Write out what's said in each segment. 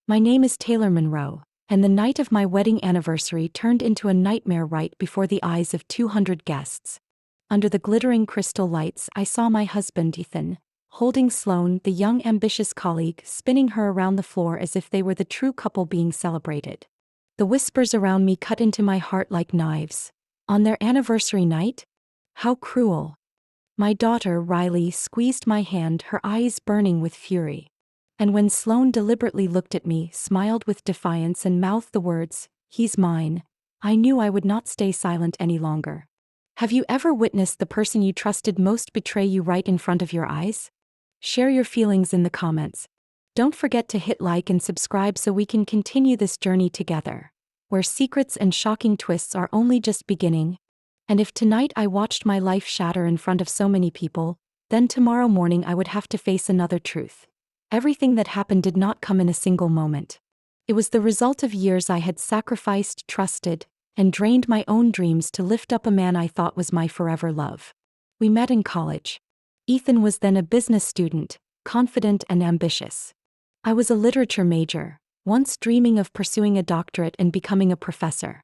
My name is Taylor Monroe, and the night of my wedding anniversary turned into a nightmare right before the eyes of 200 guests. Under the glittering crystal lights, I saw my husband, Ethan, holding Sloane, the young ambitious colleague, spinning her around the floor as if they were the true couple being celebrated. The whispers around me cut into my heart like knives. On their anniversary night? How cruel. My daughter, Riley, squeezed my hand, her eyes burning with fury. And when Sloane deliberately looked at me, smiled with defiance and mouthed the words, "He's mine," I knew I would not stay silent any longer. Have you ever witnessed the person you trusted most betray you right in front of your eyes? Share your feelings in the comments. Don't forget to hit like and subscribe so we can continue this journey together, where secrets and shocking twists are only just beginning. And if tonight I watched my life shatter in front of so many people, then tomorrow morning I would have to face another truth. Everything that happened did not come in a single moment. It was the result of years I had sacrificed, trusted, and drained my own dreams to lift up a man I thought was my forever love. We met in college. Ethan was then a business student, confident and ambitious. I was a literature major, once dreaming of pursuing a doctorate and becoming a professor.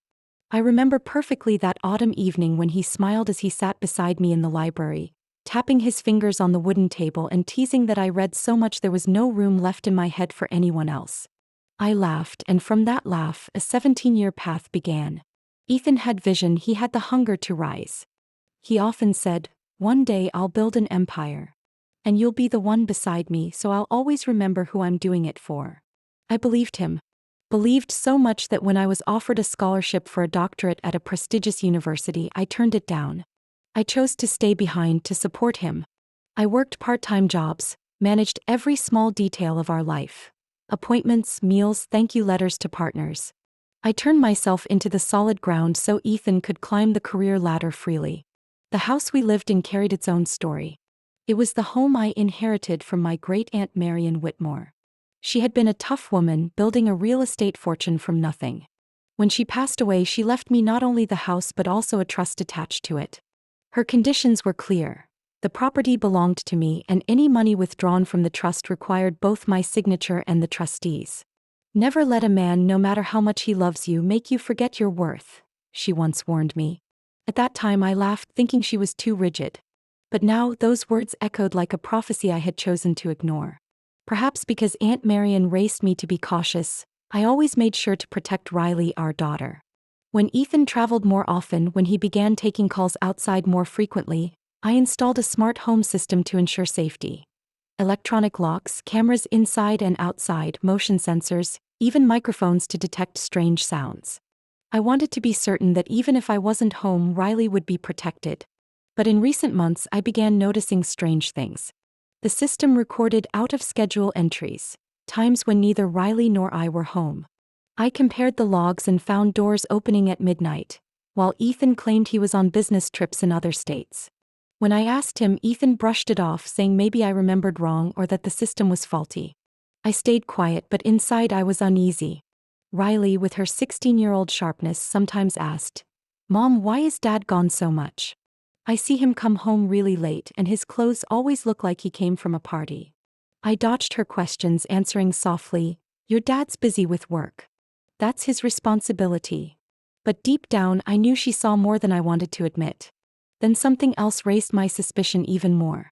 I remember perfectly that autumn evening when he smiled as he sat beside me in the library, tapping his fingers on the wooden table and teasing that I read so much there was no room left in my head for anyone else. I laughed, and from that laugh, a 17-year path began. Ethan had vision, he had the hunger to rise. He often said, "One day I'll build an empire. And you'll be the one beside me, so I'll always remember who I'm doing it for." I believed him. Believed so much that when I was offered a scholarship for a doctorate at a prestigious university, I turned it down. I chose to stay behind to support him. I worked part-time jobs, managed every small detail of our life. Appointments, meals, thank you letters to partners. I turned myself into the solid ground so Ethan could climb the career ladder freely. The house we lived in carried its own story. It was the home I inherited from my great-aunt Marion Whitmore. She had been a tough woman, building a real estate fortune from nothing. When she passed away, she left me not only the house but also a trust attached to it. Her conditions were clear. The property belonged to me, and any money withdrawn from the trust required both my signature and the trustees. "Never let a man, no matter how much he loves you, make you forget your worth," she once warned me. At that time I laughed, thinking she was too rigid. But now those words echoed like a prophecy I had chosen to ignore. Perhaps because Aunt Marion raised me to be cautious, I always made sure to protect Riley, our daughter. When Ethan traveled more often, when he began taking calls outside more frequently, I installed a smart home system to ensure safety. Electronic locks, cameras inside and outside, motion sensors, even microphones to detect strange sounds. I wanted to be certain that even if I wasn't home, Riley would be protected. But in recent months, I began noticing strange things. The system recorded out-of-schedule entries, times when neither Riley nor I were home. I compared the logs and found doors opening at midnight, while Ethan claimed he was on business trips in other states. When I asked him, Ethan brushed it off, saying maybe I remembered wrong or that the system was faulty. I stayed quiet, but inside I was uneasy. Riley, with her 16-year-old sharpness, sometimes asked, "Mom, why is Dad gone so much? I see him come home really late and his clothes always look like he came from a party." I dodged her questions, answering softly, "Your dad's busy with work. That's his responsibility." But deep down I knew she saw more than I wanted to admit. Then something else raised my suspicion even more.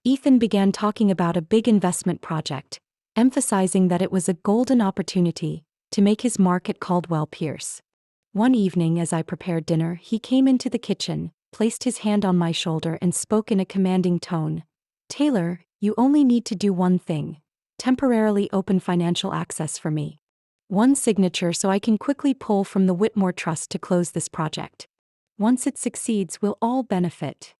Ethan began talking about a big investment project, emphasizing that it was a golden opportunity to make his mark at Caldwell Pierce. One evening as I prepared dinner, he came into the kitchen, placed his hand on my shoulder and spoke in a commanding tone. "Taylor, you only need to do one thing. Temporarily open financial access for me. One signature so I can quickly pull from the Whitmore Trust to close this project. Once it succeeds, we'll all benefit."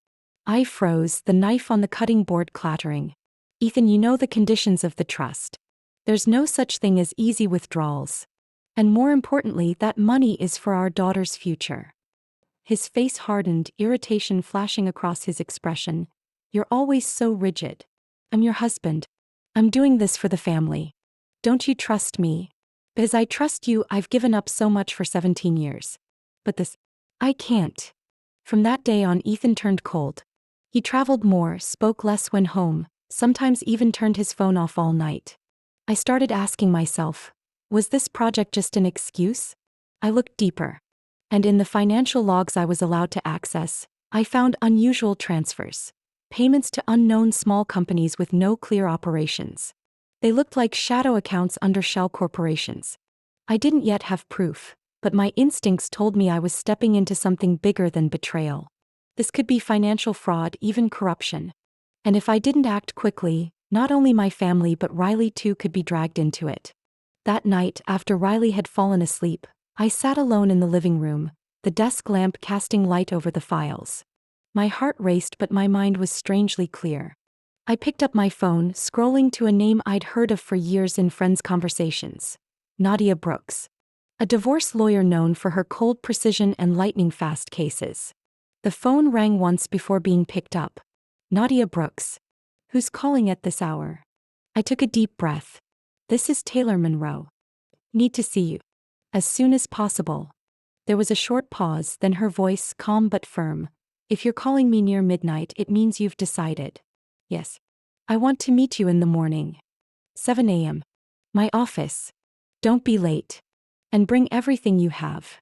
I froze, the knife on the cutting board clattering. "Ethan, you know the conditions of the trust. There's no such thing as easy withdrawals. And more importantly, that money is for our daughter's future." His face hardened, irritation flashing across his expression. "You're always so rigid. I'm your husband. I'm doing this for the family. Don't you trust me?" "Because I trust you, I've given up so much for 17 years. But this, I can't." From that day on, Ethan turned cold. He traveled more, spoke less when home, sometimes even turned his phone off all night. I started asking myself, Was this project just an excuse? I looked deeper. And in the financial logs I was allowed to access, I found unusual transfers. Payments to unknown small companies with no clear operations. They looked like shadow accounts under shell corporations. I didn't yet have proof, but my instincts told me I was stepping into something bigger than betrayal. This could be financial fraud, even corruption. And if I didn't act quickly, not only my family but Riley too could be dragged into it. That night, after Riley had fallen asleep, I sat alone in the living room, the desk lamp casting light over the files. My heart raced but my mind was strangely clear. I picked up my phone, scrolling to a name I'd heard of for years in friends' conversations. Nadia Brooks. A divorce lawyer known for her cold precision and lightning-fast cases. The phone rang once before being picked up. Nadia Brooks. Who's calling at this hour? I took a deep breath. This is Taylor Monroe. Need to see you. As soon as possible. There was a short pause, then her voice, calm but firm. If you're calling me near midnight, it means you've decided. Yes. I want to meet you in the morning. 7 a.m. My office. Don't be late. And bring everything you have.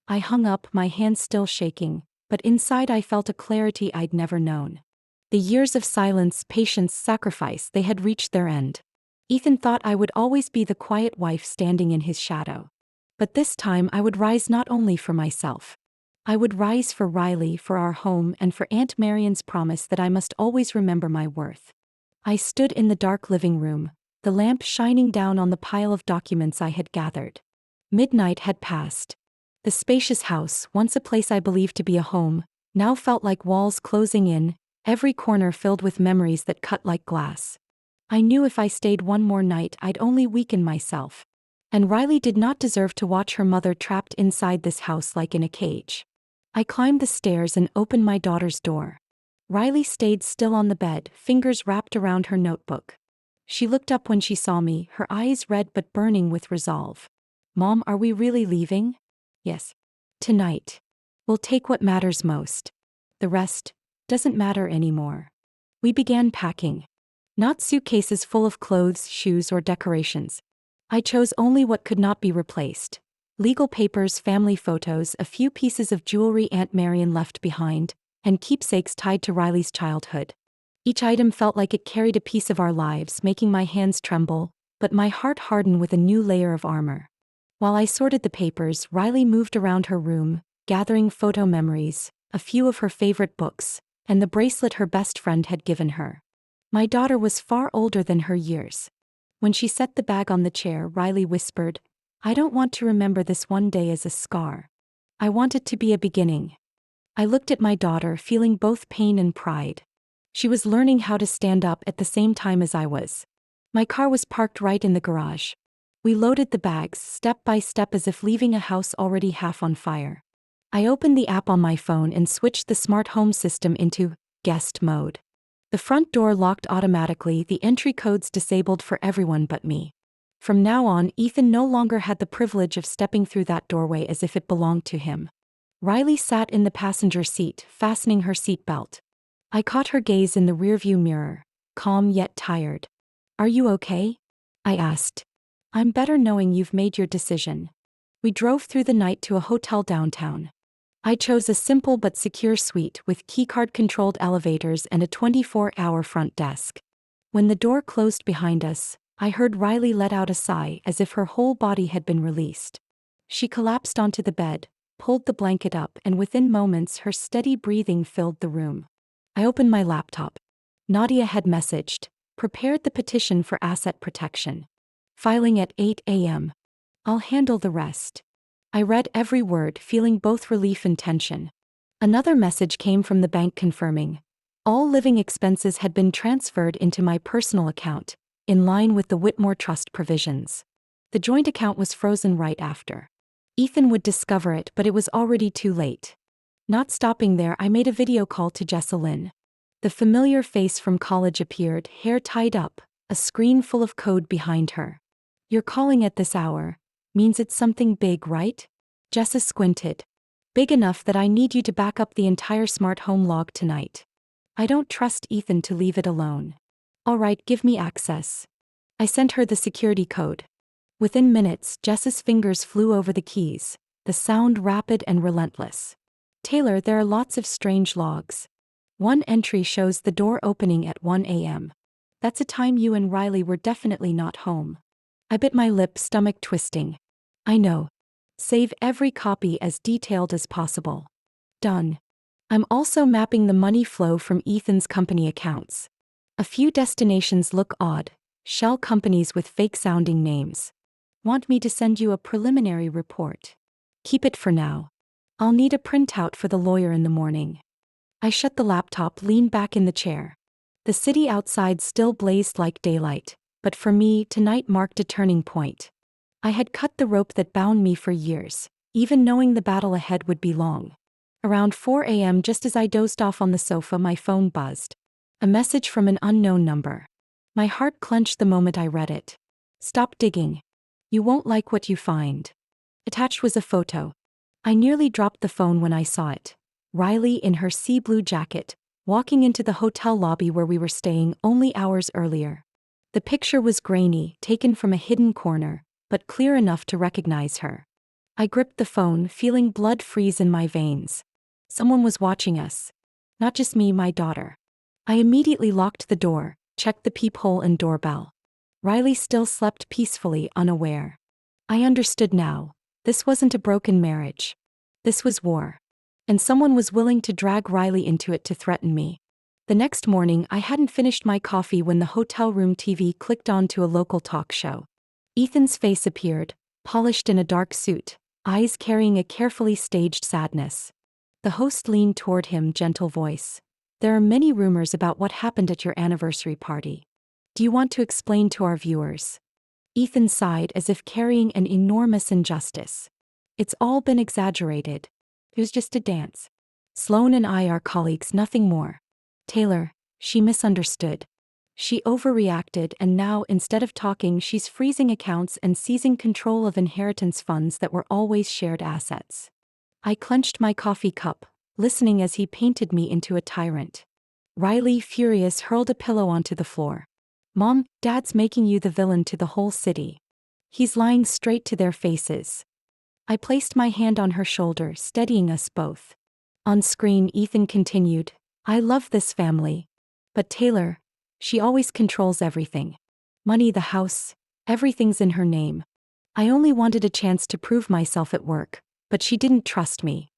I hung up, my hands still shaking, but inside I felt a clarity I'd never known. The years of silence, patience, sacrifice, they had reached their end. Ethan thought I would always be the quiet wife standing in his shadow. But this time I would rise not only for myself. I would rise for Riley, for our home, and for Aunt Marion's promise that I must always remember my worth. I stood in the dark living room, the lamp shining down on the pile of documents I had gathered. Midnight had passed. The spacious house, once a place I believed to be a home, now felt like walls closing in, every corner filled with memories that cut like glass. I knew if I stayed one more night I'd only weaken myself. And Riley did not deserve to watch her mother trapped inside this house like in a cage. I climbed the stairs and opened my daughter's door. Riley stayed still on the bed, fingers wrapped around her notebook. She looked up when she saw me, her eyes red but burning with resolve. Mom, are we really leaving? Yes. Tonight. We'll take what matters most. The rest doesn't matter anymore. We began packing. Not suitcases full of clothes, shoes, or decorations. I chose only what could not be replaced. Legal papers, family photos, a few pieces of jewelry Aunt Marion left behind, and keepsakes tied to Riley's childhood. Each item felt like it carried a piece of our lives, making my hands tremble, but my heart harden with a new layer of armor. While I sorted the papers, Riley moved around her room, gathering photo memories, a few of her favorite books, and the bracelet her best friend had given her. My daughter was far older than her years. When she set the bag on the chair, Riley whispered, I don't want to remember this one day as a scar. I want it to be a beginning. I looked at my daughter, feeling both pain and pride. She was learning how to stand up at the same time as I was. My car was parked right in the garage. We loaded the bags, step by step, as if leaving a house already half on fire. I opened the app on my phone and switched the smart home system into guest mode. The front door locked automatically, the entry codes disabled for everyone but me. From now on, Ethan no longer had the privilege of stepping through that doorway as if it belonged to him. Riley sat in the passenger seat, fastening her seatbelt. I caught her gaze in the rearview mirror, calm yet tired. Are you okay? I asked. I'm better knowing you've made your decision. We drove through the night to a hotel downtown. I chose a simple but secure suite with keycard-controlled elevators and a 24-hour front desk. When the door closed behind us, I heard Riley let out a sigh as if her whole body had been released. She collapsed onto the bed, pulled the blanket up, and within moments her steady breathing filled the room. I opened my laptop. Nadia had messaged, prepared the petition for asset protection. Filing at 8 a.m. I'll handle the rest. I read every word, feeling both relief and tension. Another message came from the bank confirming all living expenses had been transferred into my personal account, in line with the Whitmore Trust provisions. The joint account was frozen right after. Ethan would discover it, but it was already too late. Not stopping there, I made a video call to Jessalyn. The familiar face from college appeared, hair tied up, a screen full of code behind her. You're calling at this hour. Means it's something big, right? Jessa squinted. Big enough that I need you to back up the entire smart home log tonight. I don't trust Ethan to leave it alone. All right, give me access. I sent her the security code. Within minutes, Jess's fingers flew over the keys, the sound rapid and relentless. Taylor, there are lots of strange logs. One entry shows the door opening at 1 a.m. That's a time you and Riley were definitely not home. I bit my lip, stomach twisting. I know. Save every copy as detailed as possible. Done. I'm also mapping the money flow from Ethan's company accounts. A few destinations look odd, shell companies with fake-sounding names. Want me to send you a preliminary report? Keep it for now. I'll need a printout for the lawyer in the morning. I shut the laptop, leaned back in the chair. The city outside still blazed like daylight, but for me, tonight marked a turning point. I had cut the rope that bound me for years, even knowing the battle ahead would be long. Around 4 a.m., just as I dozed off on the sofa, my phone buzzed. A message from an unknown number. My heart clenched the moment I read it. Stop digging. You won't like what you find. Attached was a photo. I nearly dropped the phone when I saw it. Riley in her sea blue jacket, walking into the hotel lobby where we were staying only hours earlier. The picture was grainy, taken from a hidden corner, but clear enough to recognize her. I gripped the phone, feeling blood freeze in my veins. Someone was watching us. Not just me, my daughter. I immediately locked the door, checked the peephole and doorbell. Riley still slept peacefully, unaware. I understood now. This wasn't a broken marriage. This was war. And someone was willing to drag Riley into it to threaten me. The next morning, I hadn't finished my coffee when the hotel room TV clicked on to a local talk show. Ethan's face appeared, polished in a dark suit, eyes carrying a carefully staged sadness. The host leaned toward him, gentle voice. There are many rumors about what happened at your anniversary party. Do you want to explain to our viewers? Ethan sighed as if carrying an enormous injustice. It's all been exaggerated. It was just a dance. Sloan and I are colleagues, nothing more. Taylor, she misunderstood. She overreacted, and now, instead of talking, she's freezing accounts and seizing control of inheritance funds that were always shared assets. I clenched my coffee cup, listening as he painted me into a tyrant. Riley, furious, hurled a pillow onto the floor. Mom, Dad's making you the villain to the whole city. He's lying straight to their faces. I placed my hand on her shoulder, steadying us both. On screen, Ethan continued, I love this family. But Taylor, she always controls everything. Money, the house, everything's in her name. I only wanted a chance to prove myself at work, but she didn't trust me.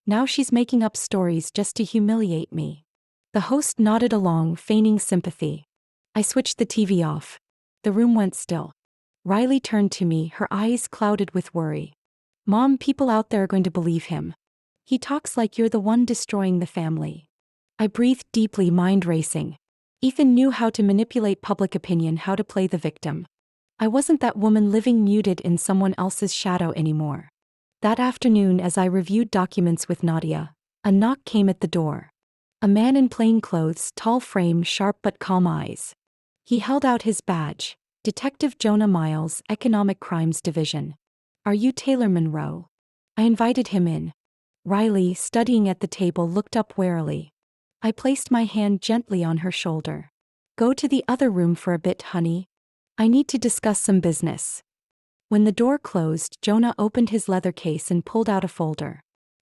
Now she's making up stories just to humiliate me. The host nodded along, feigning sympathy. I switched the TV off. The room went still. Riley turned to me, her eyes clouded with worry. Mom, people out there are going to believe him. He talks like you're the one destroying the family. I breathed deeply, mind racing. Ethan knew how to manipulate public opinion, how to play the victim. I wasn't that woman living muted in someone else's shadow anymore. That afternoon, as I reviewed documents with Nadia, a knock came at the door. A man in plain clothes, tall frame, sharp but calm eyes. He held out his badge. Detective Jonah Miles, Economic Crimes Division. Are you Taylor Monroe? I invited him in. Riley, studying at the table, looked up warily. I placed my hand gently on her shoulder. Go to the other room for a bit, honey. I need to discuss some business. When the door closed, Jonah opened his leather case and pulled out a folder.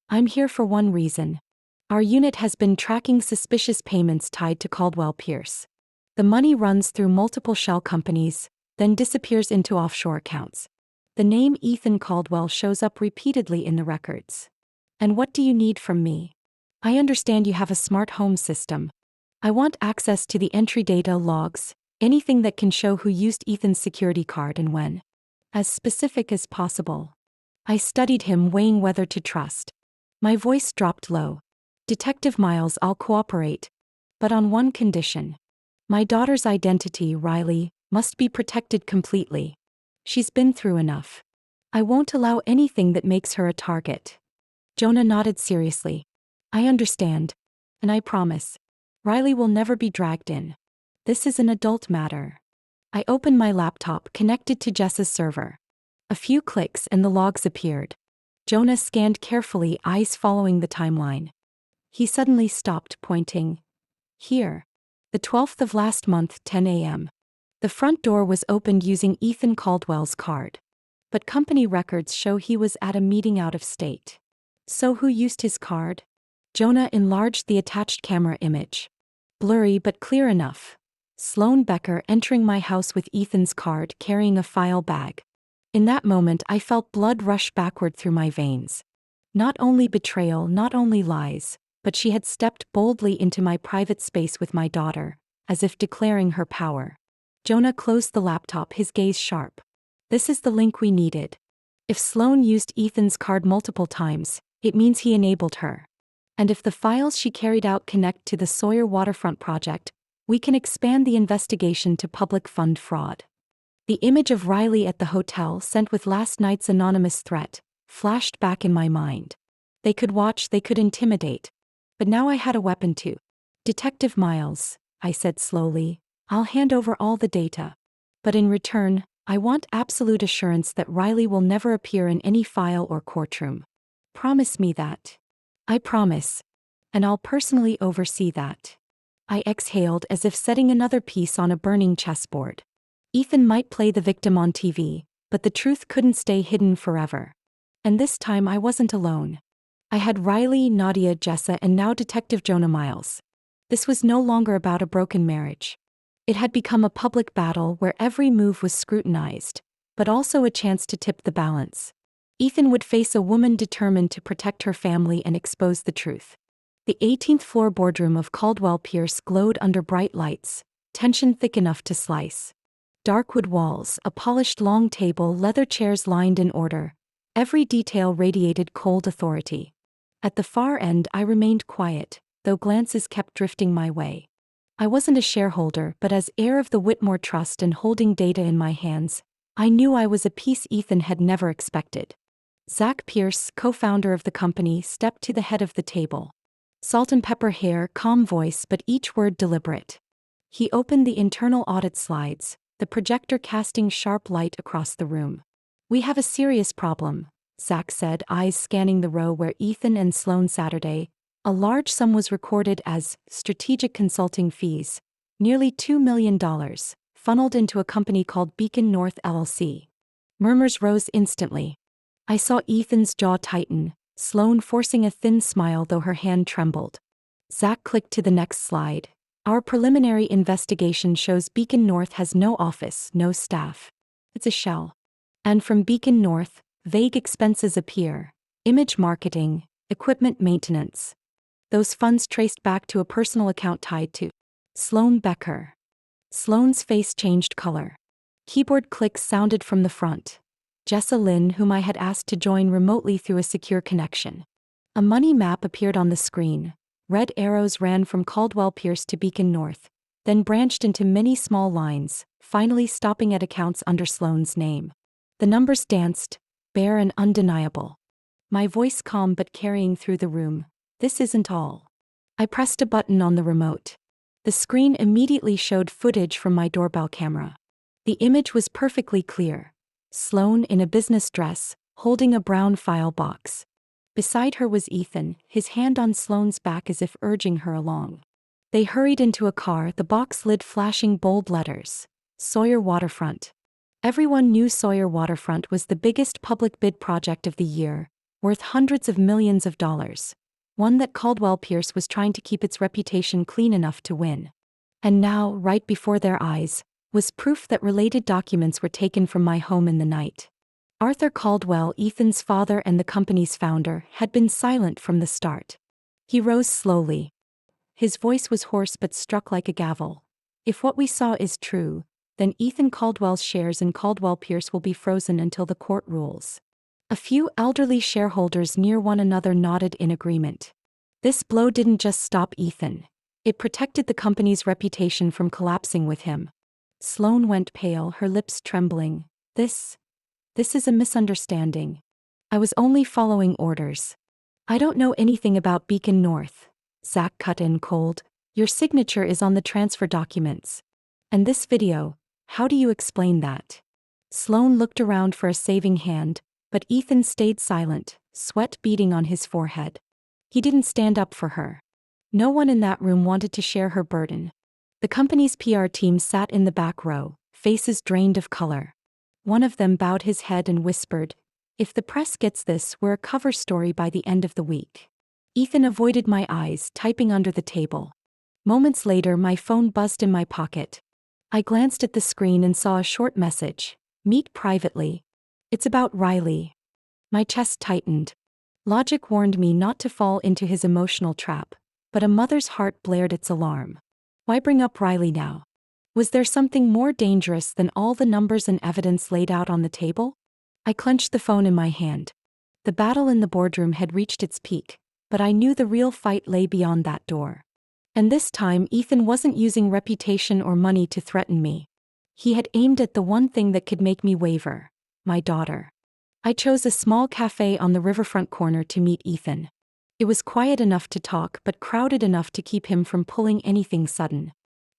I'm here for one reason. Our unit has been tracking suspicious payments tied to Caldwell Pierce. The money runs through multiple shell companies, then disappears into offshore accounts. The name Ethan Caldwell shows up repeatedly in the records. And what do you need from me? I understand you have a smart home system. I want access to the entry data, logs, anything that can show who used Ethan's security card and when. As specific as possible. I studied him, weighing whether to trust. My voice dropped low. Detective Miles, I'll cooperate. But on one condition. My daughter's identity, Riley, must be protected completely. She's been through enough. I won't allow anything that makes her a target. Jonah nodded seriously. I understand. And I promise. Riley will never be dragged in. This is an adult matter. I opened my laptop, connected to Jess's server. A few clicks and the logs appeared. Jonah scanned carefully, eyes following the timeline. He suddenly stopped, pointing. Here. The 12th of last month, 10 a.m. The front door was opened using Ethan Caldwell's card. but company records show he was at a meeting out of state. So who used his card? Jonah enlarged the attached camera image. Blurry but clear enough. Sloane Becker entering my house with Ethan's card carrying a file bag. In that moment I felt blood rush backward through my veins. Not only betrayal, not only lies, but she had stepped boldly into my private space with my daughter, as if declaring her power. Jonah closed the laptop, his gaze sharp. This is the link we needed. If Sloane used Ethan's card multiple times, it means he enabled her. And if the files she carried out connect to the Sawyer waterfront project, we can expand the investigation to public fund fraud. The image of Riley at the hotel sent with last night's anonymous threat flashed back in my mind. They could watch, they could intimidate. But now I had a weapon too. Detective Miles, I said slowly, I'll hand over all the data. But in return, I want absolute assurance that Riley will never appear in any file or courtroom. Promise me that. I promise. And I'll personally oversee that. I exhaled as if setting another piece on a burning chessboard. Ethan might play the victim on TV, but the truth couldn't stay hidden forever. And this time I wasn't alone. I had Riley, Nadia, Jessa, and now Detective Jonah Miles. This was no longer about a broken marriage. It had become a public battle where every move was scrutinized, but also a chance to tip the balance. Ethan would face a woman determined to protect her family and expose the truth. The 18th floor boardroom of Caldwell Pierce glowed under bright lights, tension thick enough to slice. Dark wood walls, a polished long table, leather chairs lined in order. Every detail radiated cold authority. At the far end I remained quiet, though glances kept drifting my way. I wasn't a shareholder, but as heir of the Whitmore Trust and holding data in my hands, I knew I was a piece Ethan had never expected. Zach Pierce, co-founder of the company, stepped to the head of the table. Salt and pepper hair, calm voice, but each word deliberate. He opened the internal audit slides, the projector casting sharp light across the room. We have a serious problem, Zach said, eyes scanning the row where Ethan and Sloane Saturday. A large sum was recorded as strategic consulting fees, nearly $2 million, funneled into a company called Beacon North LLC. Murmurs rose instantly. I saw Ethan's jaw tighten, Sloane forcing a thin smile though her hand trembled. Zach clicked to the next slide. Our preliminary investigation shows Beacon North has no office, no staff. It's a shell. And from Beacon North, vague expenses appear. Image marketing, equipment maintenance. Those funds traced back to a personal account tied to Sloane Becker. Sloane's face changed color. Keyboard clicks sounded from the front. Jessa Lynn, whom I had asked to join remotely through a secure connection. A money map appeared on the screen. Red arrows ran from Caldwell Pierce to Beacon North, then branched into many small lines, finally stopping at accounts under Sloane's name. The numbers danced, bare and undeniable. My voice calm but carrying through the room. This isn't all. I pressed a button on the remote. The screen immediately showed footage from my doorbell camera. The image was perfectly clear. Sloane in a business dress, holding a brown file box. Beside her was Ethan, his hand on Sloane's back as if urging her along. They hurried into a car, the box lid flashing bold letters. Sawyer Waterfront. Everyone knew Sawyer Waterfront was the biggest public bid project of the year, worth hundreds of millions of dollars. One that Caldwell Pierce was trying to keep its reputation clean enough to win. And now, right before their eyes, was proof that related documents were taken from my home in the night. Arthur Caldwell, Ethan's father and the company's founder, had been silent from the start. He rose slowly. His voice was hoarse but struck like a gavel. If what we saw is true, then Ethan Caldwell's shares in Caldwell Pierce will be frozen until the court rules. A few elderly shareholders near one another nodded in agreement. This blow didn't just stop Ethan. It protected the company's reputation from collapsing with him. Sloane went pale, her lips trembling. This is a misunderstanding. I was only following orders. I don't know anything about Beacon North. Zach cut in cold. Your signature is on the transfer documents. And this video, how do you explain that? Sloane looked around for a saving hand, but Ethan stayed silent, sweat beading on his forehead. He didn't stand up for her. No one in that room wanted to share her burden. The company's PR team sat in the back row, faces drained of color. One of them bowed his head and whispered, "If the press gets this, we're a cover story by the end of the week." Ethan avoided my eyes, typing under the table. Moments later, my phone buzzed in my pocket. I glanced at the screen and saw a short message. "Meet privately." "It's about Riley." My chest tightened. Logic warned me not to fall into his emotional trap, but a mother's heart blared its alarm. Why bring up Riley now? Was there something more dangerous than all the numbers and evidence laid out on the table? I clenched the phone in my hand. The battle in the boardroom had reached its peak, but I knew the real fight lay beyond that door. And this time, Ethan wasn't using reputation or money to threaten me. He had aimed at the one thing that could make me waver: my daughter. I chose a small cafe on the riverfront corner to meet Ethan. It was quiet enough to talk but crowded enough to keep him from pulling anything sudden.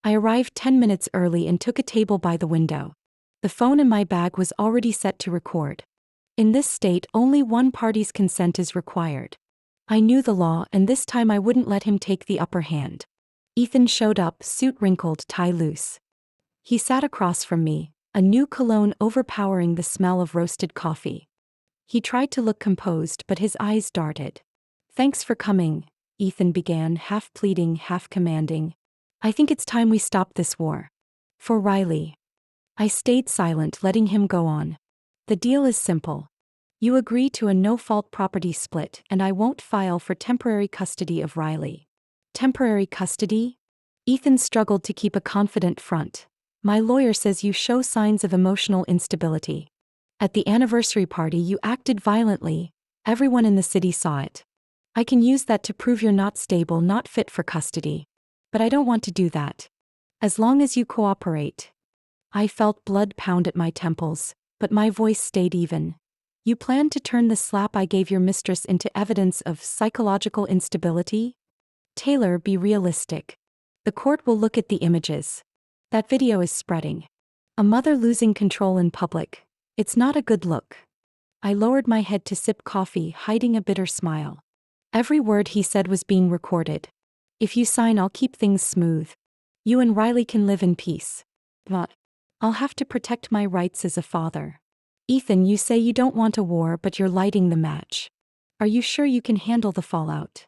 I arrived 10 minutes early and took a table by the window. The phone in my bag was already set to record. In this state, only one party's consent is required. I knew the law, and this time I wouldn't let him take the upper hand. Ethan showed up, suit wrinkled, tie loose. He sat across from me, a new cologne overpowering the smell of roasted coffee. He tried to look composed, but his eyes darted. "Thanks for coming," Ethan began, half pleading, half commanding. "I think it's time we stop this war. For Riley." I stayed silent, letting him go on. "The deal is simple. You agree to a no-fault property split, and I won't file for temporary custody of Riley." "Temporary custody?" Ethan struggled to keep a confident front. "My lawyer says you show signs of emotional instability. At the anniversary party you acted violently. Everyone in the city saw it. I can use that to prove you're not stable, not fit for custody. But I don't want to do that. As long as you cooperate." I felt blood pound at my temples, but my voice stayed even. "You plan to turn the slap I gave your mistress into evidence of psychological instability? Taylor, be realistic. The court will look at the images. That video is spreading. A mother losing control in public. It's not a good look." I lowered my head to sip coffee, hiding a bitter smile. Every word he said was being recorded. "If you sign, I'll keep things smooth. You and Riley can live in peace. But I'll have to protect my rights as a father." "Ethan, you say you don't want a war, but you're lighting the match. Are you sure you can handle the fallout?"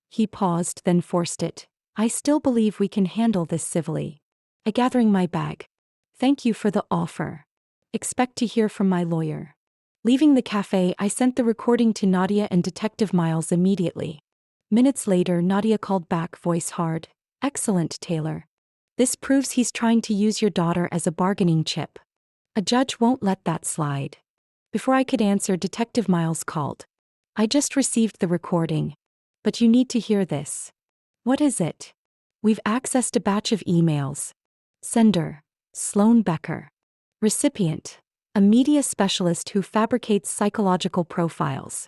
He paused, then forced it. "I still believe we can handle this civilly." I gathering my bag. "Thank you for the offer. Expect to hear from my lawyer." Leaving the cafe, I sent the recording to Nadia and Detective Miles immediately. Minutes later, Nadia called back, voice hard. "Excellent, Taylor. This proves he's trying to use your daughter as a bargaining chip. A judge won't let that slide." Before I could answer, Detective Miles called. "I just received the recording. But you need to hear this." "What is it?" "We've accessed a batch of emails. Sender: Sloan Becker. Recipient: a media specialist who fabricates psychological profiles.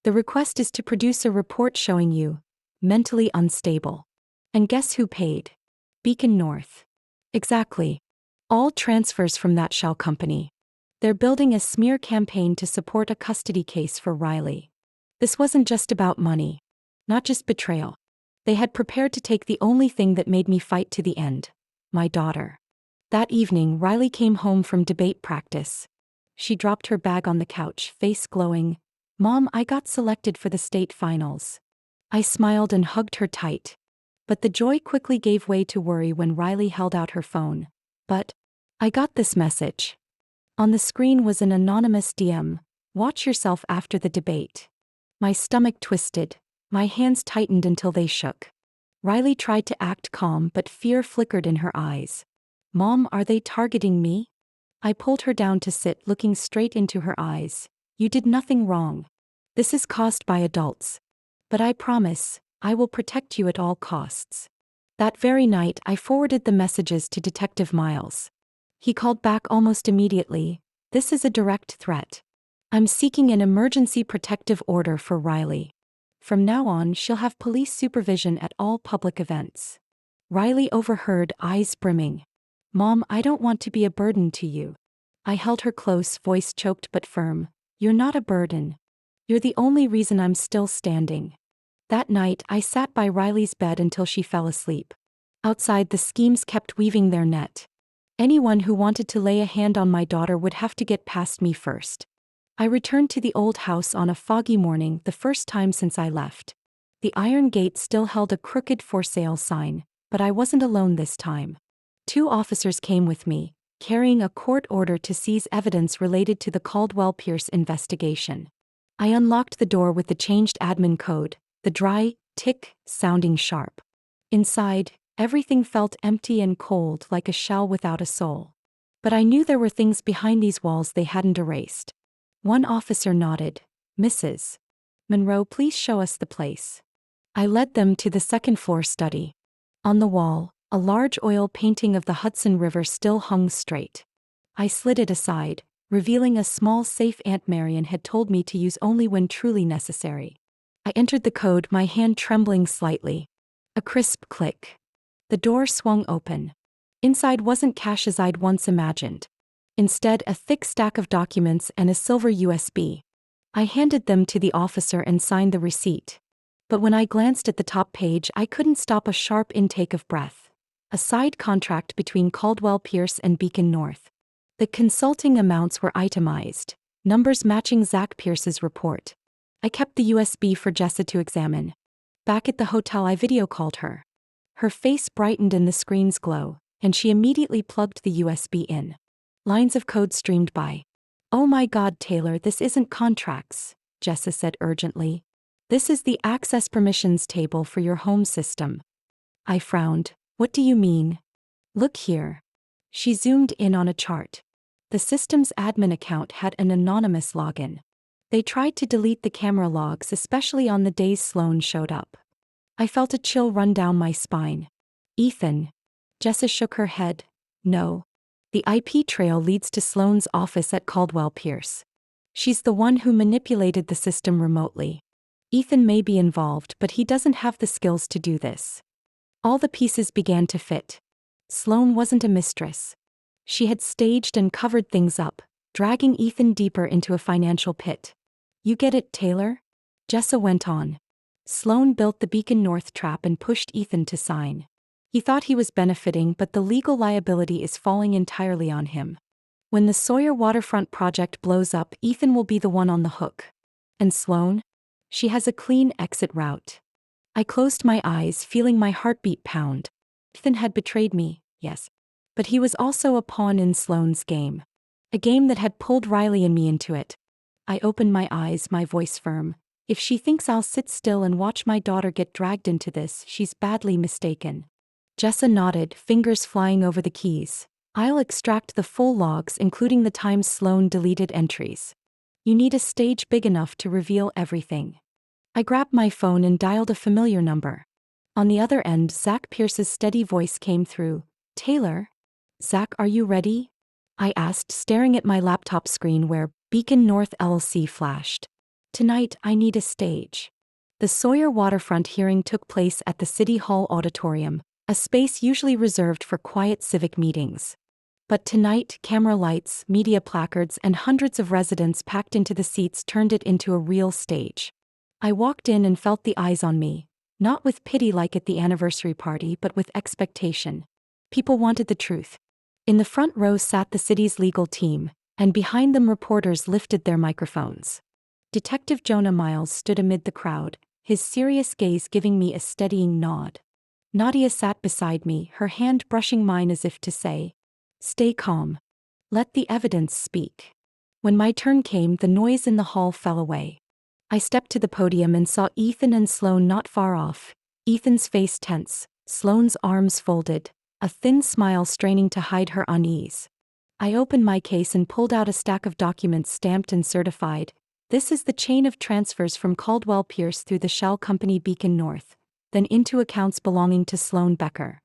The request is to produce a report showing you mentally unstable. And guess who paid? Beacon North." "Exactly. All transfers from that shell company. They're building a smear campaign to support a custody case for Riley. This wasn't just about money. Not just betrayal. They had prepared to take the only thing that made me fight to the end: my daughter." That evening, Riley came home from debate practice. She dropped her bag on the couch, face glowing. "Mom, I got selected for the state finals." I smiled and hugged her tight. But the joy quickly gave way to worry when Riley held out her phone. "But I got this message." On the screen was an anonymous DM. "Watch yourself after the debate." My stomach twisted. My hands tightened until they shook. Riley tried to act calm, but fear flickered in her eyes. "Mom, are they targeting me?" I pulled her down to sit, looking straight into her eyes. "You did nothing wrong. This is caused by adults. But I promise, I will protect you at all costs." That very night, I forwarded the messages to Detective Miles. He called back almost immediately. "This is a direct threat. I'm seeking an emergency protective order for Riley. From now on, she'll have police supervision at all public events." Riley overheard, eyes brimming. "Mom, I don't want to be a burden to you." I held her close, voice choked but firm. "You're not a burden. You're the only reason I'm still standing." That night, I sat by Riley's bed until she fell asleep. Outside, the schemes kept weaving their net. Anyone who wanted to lay a hand on my daughter would have to get past me first. I returned to the old house on a foggy morning, the first time since I left. The iron gate still held a crooked for sale sign, but I wasn't alone this time. 2 officers came with me, carrying a court order to seize evidence related to the Caldwell-Pierce investigation. I unlocked the door with the changed admin code, the dry, tick, sounding sharp. Inside, everything felt empty and cold, like a shell without a soul. But I knew there were things behind these walls they hadn't erased. One officer nodded. "Mrs. Monroe, please show us the place." I led them to the second-floor study. On the wall, a large oil painting of the Hudson River still hung straight. I slid it aside, revealing a small safe Aunt Marian had told me to use only when truly necessary. I entered the code, my hand trembling slightly. A crisp click. The door swung open. Inside wasn't cash as I'd once imagined. Instead, a thick stack of documents and a silver USB. I handed them to the officer and signed the receipt. But when I glanced at the top page, I couldn't stop a sharp intake of breath. A side contract between Caldwell-Pierce and Beacon North. The consulting amounts were itemized, numbers matching Zach Pierce's report. I kept the USB for Jessa to examine. Back at the hotel, I video called her. Her face brightened in the screen's glow, and she immediately plugged the USB in. Lines of code streamed by. "Oh my God, Taylor, this isn't contracts," Jessa said urgently. "This is the access permissions table for your home system." I frowned. "What do you mean?" "Look here." She zoomed in on a chart. The system's admin account had an anonymous login. They tried to delete the camera logs, especially on the days Sloan showed up. I felt a chill run down my spine. "Ethan." Jessa shook her head. "No. The IP trail leads to Sloan's office at Caldwell-Pierce. She's the one who manipulated the system remotely. Ethan may be involved, but he doesn't have the skills to do this." All the pieces began to fit. Sloan wasn't a mistress. She had staged and covered things up, dragging Ethan deeper into a financial pit. "You get it, Taylor?" Jessa went on. "Sloan built the Beacon North trap and pushed Ethan to sign. He thought he was benefiting, but the legal liability is falling entirely on him. When the Sawyer waterfront project blows up, Ethan will be the one on the hook. And Sloan? She has a clean exit route." I closed my eyes, feeling my heartbeat pound. Ethan had betrayed me, yes. But he was also a pawn in Sloan's game. A game that had pulled Riley and me into it. I opened my eyes, my voice firm. If she thinks I'll sit still and watch my daughter get dragged into this, she's badly mistaken. Jessa nodded, fingers flying over the keys. "I'll extract the full logs, including the times Sloan deleted entries. You need a stage big enough to reveal everything." I grabbed my phone and dialed a familiar number. On the other end, Zach Pierce's steady voice came through. "Taylor?" "Zach, are you ready?" I asked, staring at my laptop screen where Beacon North LLC flashed. "Tonight, I need a stage." The Sawyer waterfront hearing took place at the City Hall Auditorium, a space usually reserved for quiet civic meetings. But tonight, camera lights, media placards, and hundreds of residents packed into the seats turned it into a real stage. I walked in and felt the eyes on me, not with pity like at the anniversary party, but with expectation. People wanted the truth. In the front row sat the city's legal team, and behind them reporters lifted their microphones. Detective Jonah Miles stood amid the crowd, his serious gaze giving me a steadying nod. Nadia sat beside me, her hand brushing mine as if to say, "Stay calm. Let the evidence speak." When my turn came, the noise in the hall fell away. I stepped to the podium and saw Ethan and Sloan not far off, Ethan's face tense, Sloan's arms folded, a thin smile straining to hide her unease. I opened my case and pulled out a stack of documents stamped and certified. "This is the chain of transfers from Caldwell-Pierce through the shell company Beacon North, then into accounts belonging to Sloan Becker."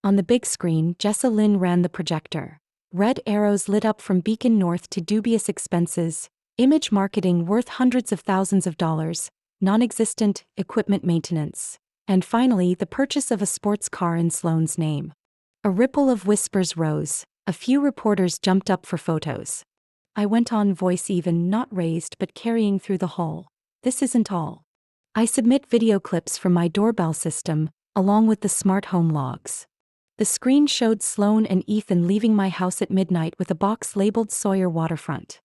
On the big screen, Jessa Lynn ran the projector. Red arrows lit up from Beacon North to dubious expenses, image marketing worth hundreds of thousands of dollars, non-existent equipment maintenance, and finally the purchase of a sports car in Sloan's name. A ripple of whispers rose. A few reporters jumped up for photos. I went on, voice even, not raised but carrying through the hall. "This isn't all. I submit video clips from my doorbell system, along with the smart home logs. The screen showed Sloane and Ethan leaving my house at midnight with a box labeled Sawyer Waterfront.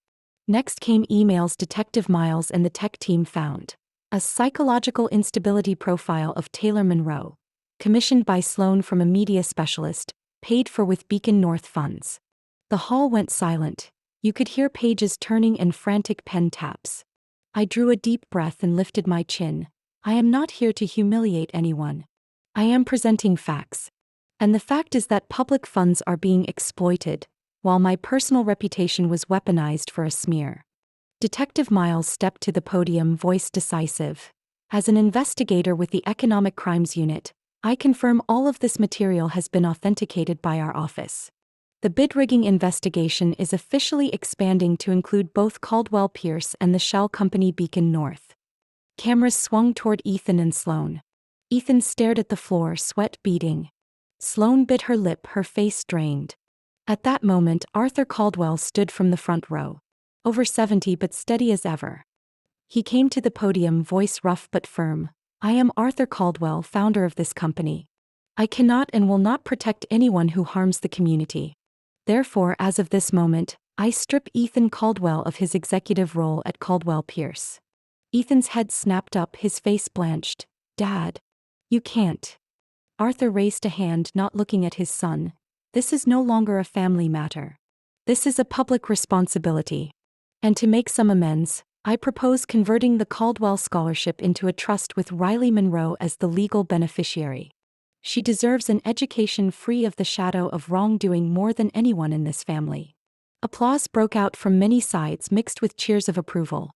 Next came emails Detective Miles and the tech team found. A psychological instability profile of Taylor Monroe, commissioned by Sloane from a media specialist, paid for with Beacon North funds. The hall went silent. You could hear pages turning and frantic pen taps. I drew a deep breath and lifted my chin. I am not here to humiliate anyone. I am presenting facts. And the fact is that public funds are being exploited, while my personal reputation was weaponized for a smear. Detective Miles stepped to the podium, voice decisive. As an investigator with the Economic Crimes Unit, I confirm all of this material has been authenticated by our office. The bid rigging investigation is officially expanding to include both Caldwell Pierce and the shell company Beacon North. Cameras swung toward Ethan and Sloane. Ethan stared at the floor, sweat beading. Sloane bit her lip, her face drained. At that moment, Arthur Caldwell stood from the front row. Over 70 but steady as ever. He came to the podium, voice rough but firm. I am Arthur Caldwell, founder of this company. I cannot and will not protect anyone who harms the community. Therefore, as of this moment, I strip Ethan Caldwell of his executive role at Caldwell Pierce. Ethan's head snapped up, his face blanched. Dad. You can't. Arthur raised a hand, not looking at his son. This is no longer a family matter. This is a public responsibility. And to make some amends, I propose converting the Caldwell Scholarship into a trust with Riley Monroe as the legal beneficiary. She deserves an education free of the shadow of wrongdoing more than anyone in this family. Applause broke out from many sides, mixed with cheers of approval.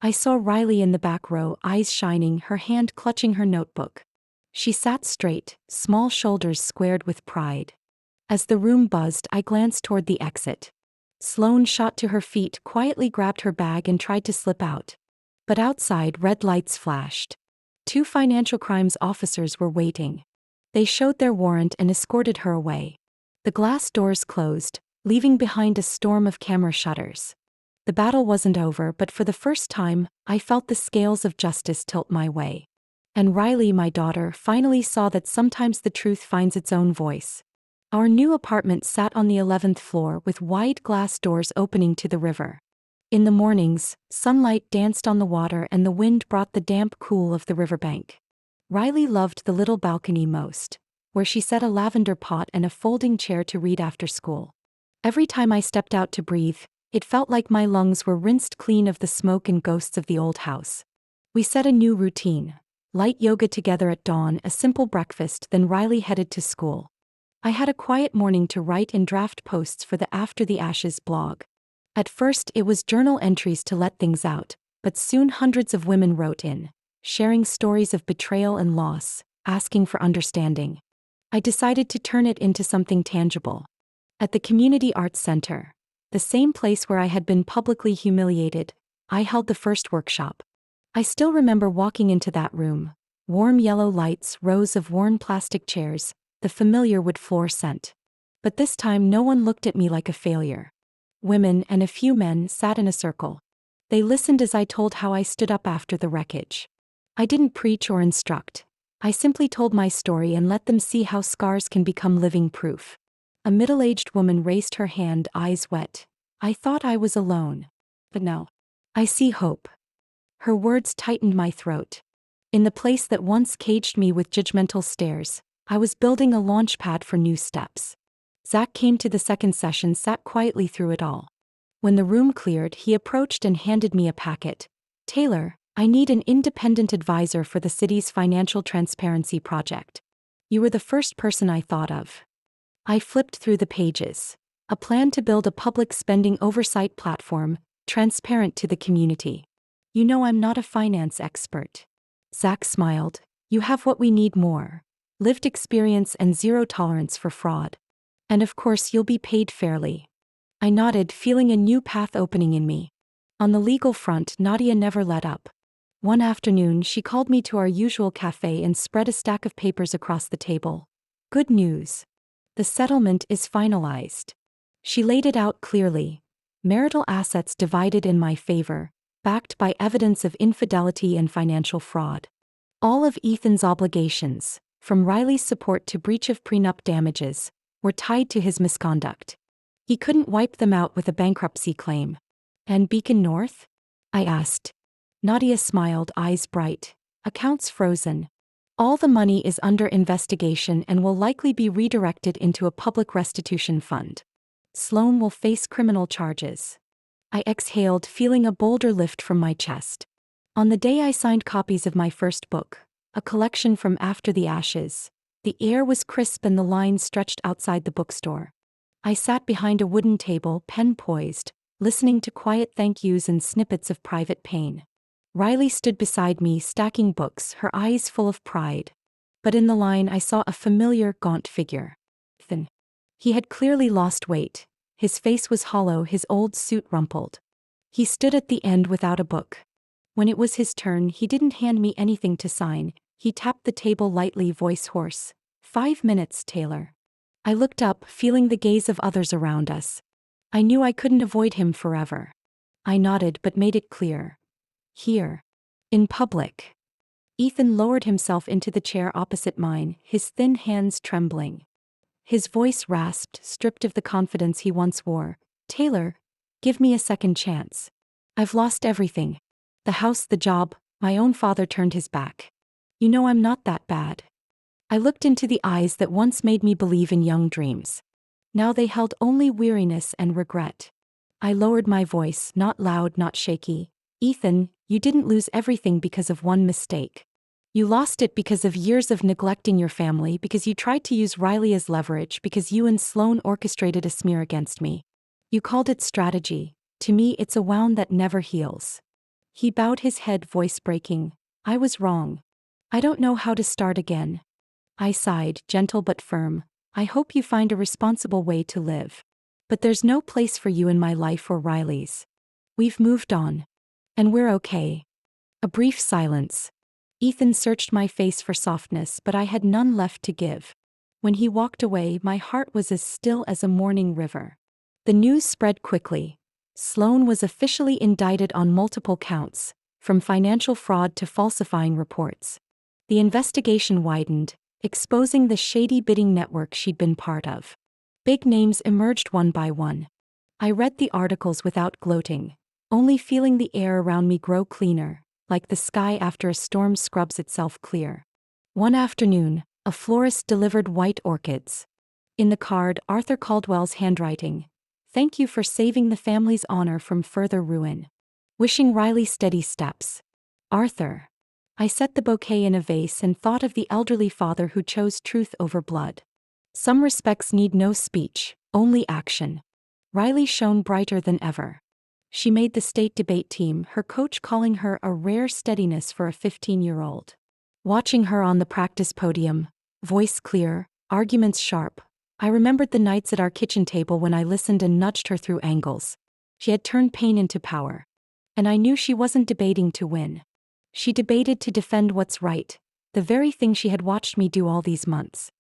I saw Riley in the back row, eyes shining, her hand clutching her notebook. She sat straight, small shoulders squared with pride. As the room buzzed, I glanced toward the exit. Sloane shot to her feet, quietly grabbed her bag and tried to slip out. But outside, red lights flashed. 2 financial crimes officers were waiting. They showed their warrant and escorted her away. The glass doors closed, leaving behind a storm of camera shutters. The battle wasn't over, but for the first time, I felt the scales of justice tilt my way. And Riley, my daughter, finally saw that sometimes the truth finds its own voice. Our new apartment sat on the 11th floor with wide glass doors opening to the river. In the mornings, sunlight danced on the water and the wind brought the damp cool of the riverbank. Riley loved the little balcony most, where she set a lavender pot and a folding chair to read after school. Every time I stepped out to breathe, it felt like my lungs were rinsed clean of the smoke and ghosts of the old house. We set a new routine. Light yoga together at dawn, a simple breakfast, then Riley headed to school. I had a quiet morning to write and draft posts for the After the Ashes blog. At first it was journal entries to let things out, but soon hundreds of women wrote in, sharing stories of betrayal and loss, asking for understanding. I decided to turn it into something tangible. At the Community Arts Center, the same place where I had been publicly humiliated, I held the first workshop. I still remember walking into that room. Warm yellow lights, rows of worn plastic chairs, the familiar wood floor scent. But this time no one looked at me like a failure. Women and a few men sat in a circle. They listened as I told how I stood up after the wreckage. I didn't preach or instruct. I simply told my story and let them see how scars can become living proof. A middle-aged woman raised her hand, eyes wet. I thought I was alone. But no. I see hope. Her words tightened my throat. In the place that once caged me with judgmental stares, I was building a launch pad for new steps. Zach came to the second session, sat quietly through it all. When the room cleared, he approached and handed me a packet. Taylor, I need an independent advisor for the city's financial transparency project. You were the first person I thought of. I flipped through the pages. A plan to build a public spending oversight platform, transparent to the community. You know I'm not a finance expert. Zach smiled. You have what we need more. Lived experience and zero tolerance for fraud. And of course you'll be paid fairly. I nodded, feeling a new path opening in me. On the legal front, Nadia never let up. One afternoon she called me to our usual cafe and spread a stack of papers across the table. Good news. The settlement is finalized. She laid it out clearly. Marital assets divided in my favor, backed by evidence of infidelity and financial fraud. All of Ethan's obligations, from Riley's support to breach of prenup damages, were tied to his misconduct. He couldn't wipe them out with a bankruptcy claim. And Beacon North? I asked. Nadia smiled, eyes bright. Accounts frozen. All the money is under investigation and will likely be redirected into a public restitution fund. Sloan will face criminal charges. I exhaled, feeling a boulder lift from my chest. On the day I signed copies of my first book, a collection from After the Ashes, the air was crisp and the lines stretched outside the bookstore. I sat behind a wooden table, pen poised, listening to quiet thank yous and snippets of private pain. Riley stood beside me, stacking books, her eyes full of pride. But in the line I saw a familiar, gaunt figure. Thin. He had clearly lost weight. His face was hollow, his old suit rumpled. He stood at the end without a book. When it was his turn, he didn't hand me anything to sign. He tapped the table lightly, voice hoarse. 5 minutes, Taylor. I looked up, feeling the gaze of others around us. I knew I couldn't avoid him forever. I nodded but made it clear. Here. In public. Ethan lowered himself into the chair opposite mine, his thin hands trembling. His voice rasped, stripped of the confidence he once wore. Taylor, give me a second chance. I've lost everything. The house, the job, my own father turned his back. You know I'm not that bad. I looked into the eyes that once made me believe in young dreams. Now they held only weariness and regret. I lowered my voice, not loud, not shaky. Ethan, you didn't lose everything because of one mistake. You lost it because of years of neglecting your family, because you tried to use Riley as leverage, because you and Sloan orchestrated a smear against me. You called it strategy. To me, it's a wound that never heals. He bowed his head, voice breaking. I was wrong. I don't know how to start again. I sighed, gentle but firm. I hope you find a responsible way to live. But there's no place for you in my life or Riley's. We've moved on. And we're okay. A brief silence. Ethan searched my face for softness, but I had none left to give. When he walked away, my heart was as still as a morning river. The news spread quickly. Sloan was officially indicted on multiple counts, from financial fraud to falsifying reports. The investigation widened, exposing the shady bidding network she'd been part of. Big names emerged one by one. I read the articles without gloating, only feeling the air around me grow cleaner, like the sky after a storm scrubs itself clear. One afternoon, a florist delivered white orchids. In the card, Arthur Caldwell's handwriting. Thank you for saving the family's honor from further ruin. Wishing Riley steady steps. Arthur. I set the bouquet in a vase and thought of the elderly father who chose truth over blood. Some respects need no speech, only action. Riley shone brighter than ever. She made the state debate team, her coach calling her a rare steadiness for a 15-year-old. Watching her on the practice podium, voice clear, arguments sharp, I remembered the nights at our kitchen table when I listened and nudged her through angles. She had turned pain into power. And I knew she wasn't debating to win. She debated to defend what's right, the very thing she had watched me do all these months.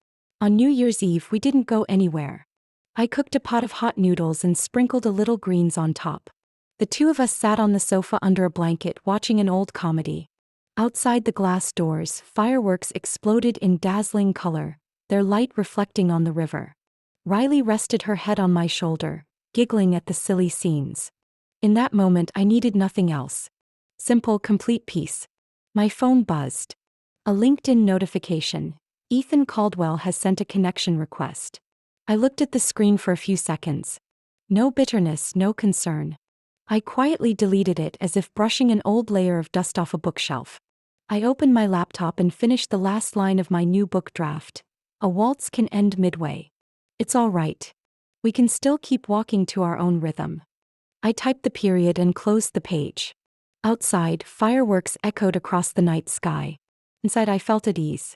On New Year's Eve, we didn't go anywhere. I cooked a pot of hot noodles and sprinkled a little greens on top. The two of us sat on the sofa under a blanket watching an old comedy. Outside the glass doors, fireworks exploded in dazzling color, their light reflecting on the river. Riley rested her head on my shoulder, giggling at the silly scenes. In that moment I needed nothing else. Simple, complete peace. My phone buzzed. A LinkedIn notification. Ethan Caldwell has sent a connection request. I looked at the screen for a few seconds. No bitterness, no concern. I quietly deleted it as if brushing an old layer of dust off a bookshelf. I opened my laptop and finished the last line of my new book draft. A waltz can end midway. It's all right. We can still keep walking to our own rhythm. I typed the period and closed the page. Outside, fireworks echoed across the night sky. Inside, I felt at ease.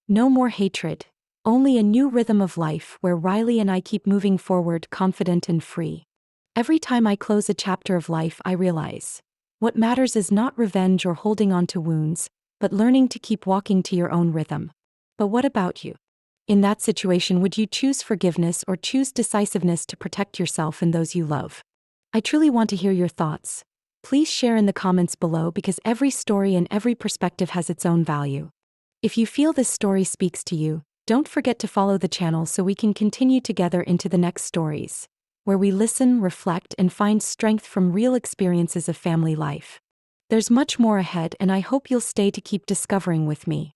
No more hatred, only a new rhythm of life where Riley and I keep moving forward, confident and free. Every time I close a chapter of life, I realize what matters is not revenge or holding on to wounds, but learning to keep walking to your own rhythm. But what about you? In that situation, would you choose forgiveness or choose decisiveness to protect yourself and those you love? I truly want to hear your thoughts. Please share in the comments below because every story and every perspective has its own value. If you feel this story speaks to you, don't forget to follow the channel so we can continue together into the next stories, where we listen, reflect, and find strength from real experiences of family life. There's much more ahead, and I hope you'll stay to keep discovering with me.